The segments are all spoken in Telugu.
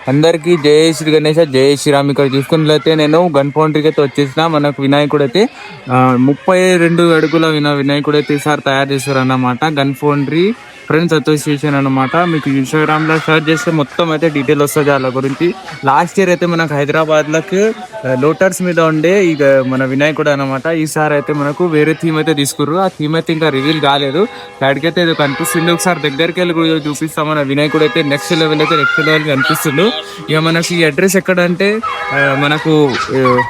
అందరికీ జై శ్రీ గణేష, జై శ్రీరామ్. ఇక్కడ చూసుకున్నట్లయితే నేను గన్ ఫౌండరీకి అయితే వచ్చేసిన. మనకు వినాయకుడు అయితే 32 అడుగుల వినాయకుడు అయితే ఈసారి తయారు చేస్తారు అన్నమాట. గన్ ఫౌండరీ ఫ్రెండ్స్ అసోసియేషన్ అన్నమాట. మీకు ఇన్స్టాగ్రామ్ లో సర్చ్ చేస్తే మొత్తం అయితే డీటెయిల్ వస్తుంది వాళ్ళ గురించి. లాస్ట్ ఇయర్ అయితే మనకు హైదరాబాద్ లకు లోటర్స్ మీద ఉండే ఇక మన వినాయకుడు అనమాట. ఈసారి అయితే మనకు వేరే థీమ్ అయితే తీసుకుర్రు. ఆ థీమ్ అయితే ఇంకా రివీల్ కాలేదు. అక్కడికైతే ఇది కనిపిస్తుంది. ఒకసారి దగ్గరికి వెళ్ళి కూడా చూపిస్తాం. మన వినాయకుడు అయితే నెక్స్ట్ లెవెల్ కనిపిస్తుంది. ఇక మనకి ఈ అడ్రస్ ఎక్కడంటే మనకు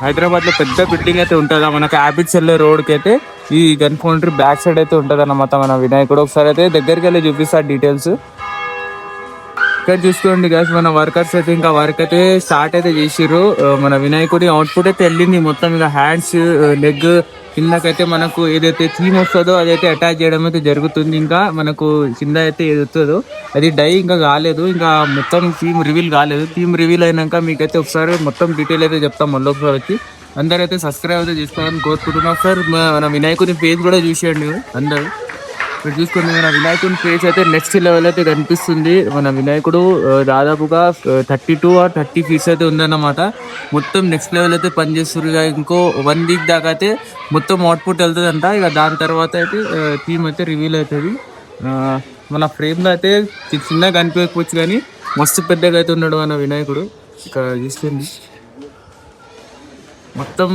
హైదరాబాద్ లో పెద్ద బిల్డింగ్ అయితే ఉంటుందా, మనకు హ్యాబిట్స్ వెళ్ళే రోడ్ కి అయితే ఈ గన్ ఫౌండరీ బ్యాక్ సైడ్ అయితే ఉంటది అన్నమాట మన వినాయకుడు. ఒకసారి అయితే దగ్గరికి వెళ్ళి చూపిస్తా డీటెయిల్స్. ఇక్కడ చూసుకోండి గైస్, మన వర్కర్స్ అయితే ఇంకా వర్క్ అయితే స్టార్ట్ అయితే చేసిర్రు. మన వినాయకుడి అవుట్పుట్ అయితే వెళ్ళింది మొత్తం. ఇక హ్యాండ్స్, లెగ్ కిందకైతే మనకు ఏదైతే థీమ్ వస్తుందో అదైతే అటాచ్ చేయడం అయితే జరుగుతుంది. ఇంకా మనకు కింద అయితే ఏది వస్తుందో అది డై ఇంకా కాలేదు, ఇంకా మొత్తం థీమ్ రివీల్ కాలేదు. థీమ్ రివీల్ అయినాక మీకైతే ఒకసారి మొత్తం డీటెయిల్ అయితే చెప్తాం. మళ్ళీ ఒకసారి వచ్చి అందరైతే సబ్స్క్రైబ్ అయితే చేసుకోవాలని కోరుకుంటున్నాం. సార్ మన వినాయకుని పేజ్ కూడా చూసేయండి అందరు. ఇక్కడ చూసుకుని మన వినాయకుని ఫేస్ అయితే నెక్స్ట్ లెవెల్ అయితే కనిపిస్తుంది. మన వినాయకుడు దాదాపుగా 32 or 30 ఫీట్స్ అయితే ఉందన్నమాట. మొత్తం నెక్స్ట్ లెవెల్ అయితే పనిచేస్తుంది. ఇంకో 1 వీక్ దాకా అయితే మొత్తం అవుట్పుట్ వెళ్తుంది అంట. ఇక దాని తర్వాత అయితే థీమ్ అయితే రివీల్ అవుతుంది. మన ఫ్రేమ్లో అయితే చిన్నగా కనిపించవచ్చు కానీ మస్తు పెద్దగా అయితే ఉన్నాడు మన వినాయకుడు. ఇక్కడ చూస్తుంది మొత్తం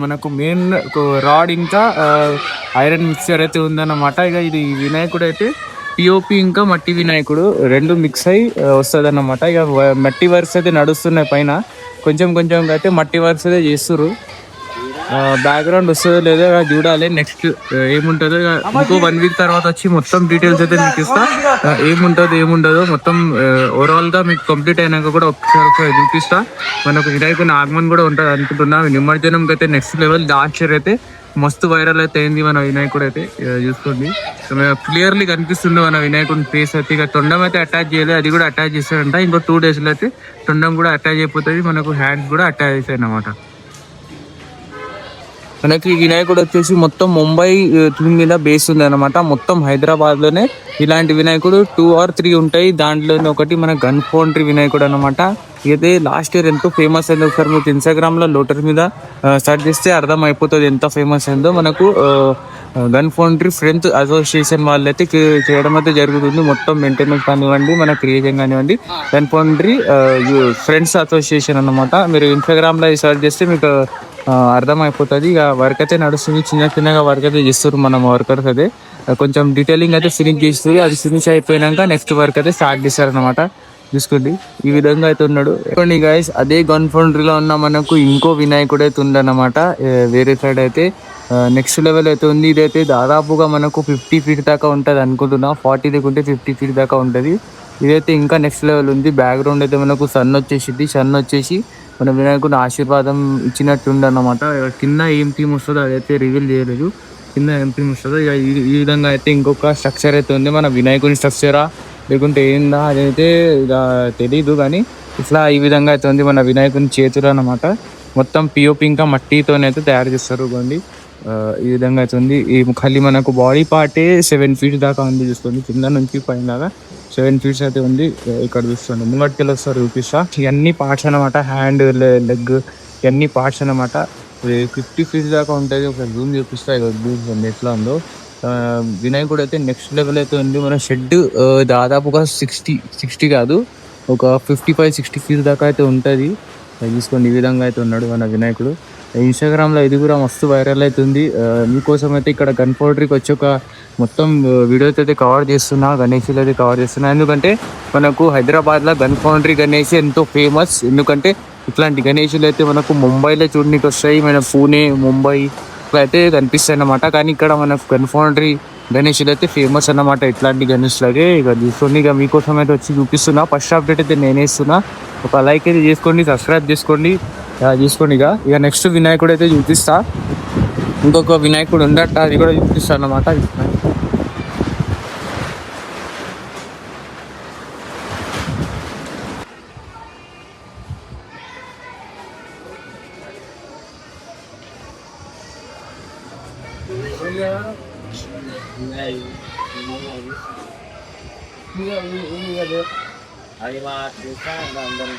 మనకు మెయిన్ రాడ్ ఇంకా ఐరన్ మిక్చర్ అయితే ఉందన్నమాట. ఇక ఇది వినాయకుడు అయితే పిఓపి ఇంకా మట్టి వినాయకుడు రెండు మిక్స్ అయి వస్తుంది అన్నమాట. ఇక మట్టి వర్క్స్ అయితే నడుస్తున్నాయి పైన, కొంచెం కొంచెం అయితే మట్టి వర్క్స్ అయితే చేస్తుర్రు. బ్యాక్గ్రౌండ్ వస్తుందో లేదో చూడాలి. నెక్స్ట్ ఏముంటుందో ఇంకో 1 వీక్ తర్వాత వచ్చి మొత్తం డీటెయిల్స్ అయితే మీకు ఇస్తా. ఏముండదో మొత్తం ఓవరాల్ గా మీకు కంప్లీట్ అయినాక కూడా ఒకసారి చూపిస్తా. మనకు వినాయకుని ఆగమన్ కూడా ఉంటుంది అనుకుంటున్నా. నిమజ్జనం అయితే నెక్స్ట్ లెవెల్. లాస్ట్ ఇయర్ అయితే మస్తు వైరల్ అయితే అయింది మన వినాయకుడు అయితే. చూసుకోండి క్లియర్లీ కనిపిస్తుంది మన వినాయకుడి ఫేస్ అయితే. ఇక తొండం అయితే అటాచ్ చేయలేదు, అది కూడా అటాచ్ చేస్తారంట. ఇంకో 2 days లో అయితే తొండం కూడా అటాచ్ అయిపోతుంది. మనకు హ్యాండ్స్ కూడా అటాచ్ అవుతాయి అన్నమాట. మనకి వినాయకుడు వచ్చేసి మొత్తం ముంబై థీమ్ మీద బేస్ ఉంది అనమాట. మొత్తం హైదరాబాద్ లోనే ఇలాంటి వినాయకుడు 2 or 3 ఉంటాయి. దాంట్లోనే ఒకటి మన గన్ ఫౌండరీ వినాయకుడు అనమాట. ఇది లాస్ట్ ఇయర్ ఎంతో ఫేమస్ అయింది. ఒకసారి మీకు ఇన్స్టాగ్రామ్ లో లోటర్ మీద సెర్చ్ చేస్తే అర్థం అయిపోతుంది ఎంత ఫేమస్ అయిందో. మనకు గన్ ఫౌండరీ ఫ్రెండ్స్ అసోసియేషన్ వాళ్ళైతే చేయడం అయితే జరుగుతుంది. మొత్తం మెయింటెనెన్స్ కానివ్వండి, మన క్రియేషన్ కానివ్వండి, గన్ ఫౌండరీ ఫ్రెండ్స్ అసోసియేషన్ అనమాట. మీరు ఇన్స్టాగ్రామ్ లో సెర్చ్ చేస్తే మీకు అర్థమైపోతుంది. ఇక వర్క్ అయితే నడుస్తుంది, చిన్నగా వర్క్ అయితే చేస్తారు మనం వర్కర్స్ అయితే. కొంచెం డీటెయిలింగ్ అయితే ఫినిష్ చేస్తుంది. అది ఫినిష్ అయిపోయినాక నెక్స్ట్ వర్క్ అయితే స్టార్ట్ చేస్తారు అనమాట. చూసుకోండి ఈ విధంగా అయితే ఉన్నాడు. చూడండి గైస్, అదే గన్ ఫౌండరీలో ఉన్న మనకు ఇంకో వినాయకుడు అయితే ఉందన్నమాట. వేరే సైడ్ అయితే నెక్స్ట్ లెవెల్ అయితే ఉంది. ఇదైతే దాదాపుగా మనకు 50 feet దాకా ఉంటుంది అనుకుంటున్నా. 40 లేకుంటే 50 feet దాకా ఉంటుంది. ఇదైతే ఇంకా నెక్స్ట్ లెవెల్ ఉంది. బ్యాక్గ్రౌండ్ అయితే మనకు సన్ వచ్చేసి మన వినాయకుడు ఆశీర్వాదం ఇచ్చినట్టుండి అన్నమాట. కింద ఏం థీమ్ వస్తుందో అదైతే రివీల్ చేయలేదు. కింద ఏం థీమ్ వస్తుందో ఇక ఈ విధంగా అయితే ఇంకొక స్ట్రక్చర్ అయితే ఉంది. మన వినాయకుని స్ట్రక్చరా లేకుంటే ఏందా అదైతే ఇక తెలీదు, కానీ ఇట్లా ఈ విధంగా అయితే ఉంది మన వినాయకుని చేతులు అన్నమాట. మొత్తం పిఓపి ఇంకా మట్టితోనైతే తయారు చేస్తారు. ఇవ్వండి ఈ విధంగా అయితే ఉంది. ఈ ఖాళీ మనకు బాడీ పార్టే 7 feet దాకా ఉంది. చూసుకోండి కింద నుంచి పైన దాకా 7 feet అయితే ఉంది. ఇక్కడ చూసుకోండి ముంగటికెళ్ళి వస్తారు చూపిస్తా. ఇవన్నీ పార్ట్స్ అనమాట, హ్యాండ్, లెగ్ ఇవన్నీ పార్ట్స్ అనమాట. 50 feet దాకా ఉంటుంది. ఒక జూమ్ చూపిస్తా. జూమ్ ఎట్లా ఉందో. వినాయకుడు అయితే నెక్స్ట్ లెవెల్ అయితే ఉంది. మన షెడ్ దాదాపుగా 60 కాదు, ఒక 55-60 feet దాకా అయితే ఉంటుంది. చూసుకోండి ఈ విధంగా అయితే ఉన్నాడు మన వినాయకుడు. ఇన్స్టాగ్రామ్ లో ఇది కూడా మస్తు వైరల్ అవుతుంది. మీకోసం అయితే ఇక్కడ గన్ ఫౌండరీకి వచ్చి ఒక మొత్తం వీడియోస్ అయితే కవర్ చేస్తున్నా, గణేషులు అయితే కవర్ చేస్తున్నా. ఎందుకంటే మనకు హైదరాబాద్ లో గన్ ఫౌండరీ గణేష్ ఎంతో ఫేమస్. ఎందుకంటే ఇట్లాంటి గణేషులు అయితే మనకు ముంబైలో చూడడానికి వస్తాయి, మన పూణే, ముంబై అయితే కనిపిస్తాయి అన్నమాట. కానీ ఇక్కడ మనకు గన్ ఫౌండరీ గణేషులు అయితే ఫేమస్ అన్నమాట. ఇట్లాంటి గణేష్లాగే ఇక చూసుకోండి. ఇక మీకోసం అయితే వచ్చి చూపిస్తున్నా. ఫస్ట్ అప్డేట్ అయితే నేనే ఇస్తున్నా. ఒక లైక్ అయితే చేసుకోండి, సబ్స్క్రైబ్ చేసుకోండి. చూసుకోండి ఇక నెక్స్ట్ వినాయకుడు అయితే చూపిస్తా. ఇంకొక వినాయకుడు ఉండట, అది కూడా చూపిస్తా అన్నమాట. అది మా అందరం